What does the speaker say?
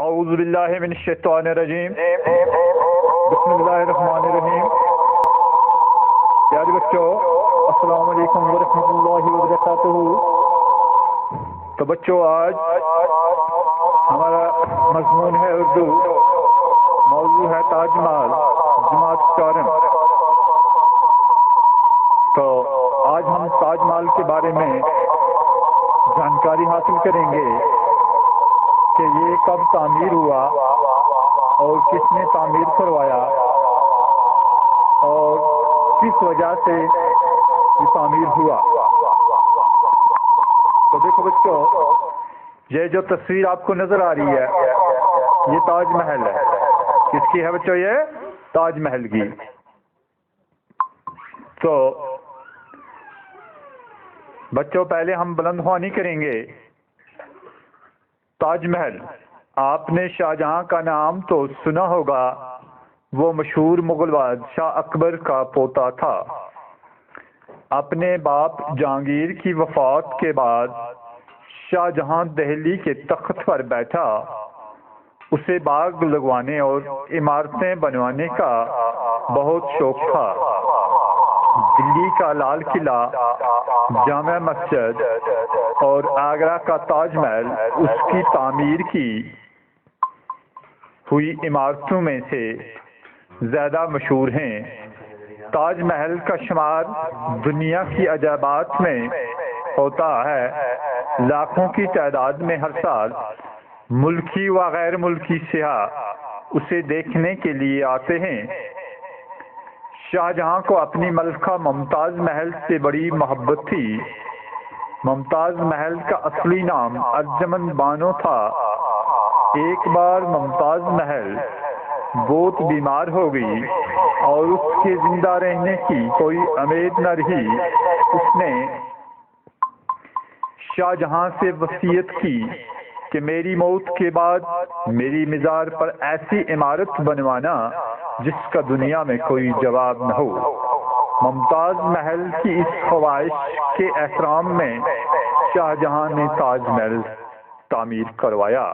اعوذ باللہ من الشیطان الرجیم، بسم اللہ الرحمن الرحیم۔ پیارے بچوں، السلام علیکم ورحمۃ اللہ وبرکاتہ۔ تو بچوں، آج ہمارا مضمون ہے اردو، موضوع ہے تاج محل، جماعت چارم۔ تو آج ہم تاج محل کے بارے میں جانکاری حاصل کریں گے کہ یہ کب تعمیر ہوا اور کس نے تعمیر کروایا اور کس وجہ سے یہ تعمیر ہوا۔ تو دیکھو بچوں، یہ جو تصویر آپ کو نظر آ رہی ہے یہ تاج محل ہے۔ کس کی ہے بچوں؟ یہ تاج محل کی۔ تو بچوں، پہلے ہم بلند خوانی کریں گے۔ تاج محل، آپ نے شاہجہاں کا نام تو سنا ہوگا، وہ مشہور مغل بادشاہ اکبر کا پوتا تھا۔ اپنے باپ جہانگیر کی وفات کے بعد شاہجہاں دہلی کے تخت پر بیٹھا۔ اسے باغ لگوانے اور عمارتیں بنوانے کا بہت شوق تھا۔ دلی کا لال قلعہ، جامع مسجد اور آگرہ کا تاج محل اس کی تعمیر کی ہوئی عمارتوں میں سے زیادہ مشہور ہیں۔ تاج محل کا شمار دنیا کی عجائبات میں ہوتا ہے۔ لاکھوں کی تعداد میں ہر سال ملکی و غیر ملکی سیاح اسے دیکھنے کے لیے آتے ہیں۔ شاہجہاں کو اپنی ملکہ ممتاز محل سے بڑی محبت تھی۔ ممتاز محل کا اصلی نام ارجمن بانو تھا۔ ایک بار ممتاز محل بہت بیمار ہو گئی اور اس کے زندہ رہنے کی کوئی امید نہ رہی۔ اس نے شاہجہاں سے وصیت کی کہ میری موت کے بعد میری مزار پر ایسی عمارت بنوانا جس کا دنیا میں کوئی جواب نہ ہو۔ ممتاز محل کی اس خواہش کے احترام میں شاہجہاں نے تاج محل تعمیر کروایا۔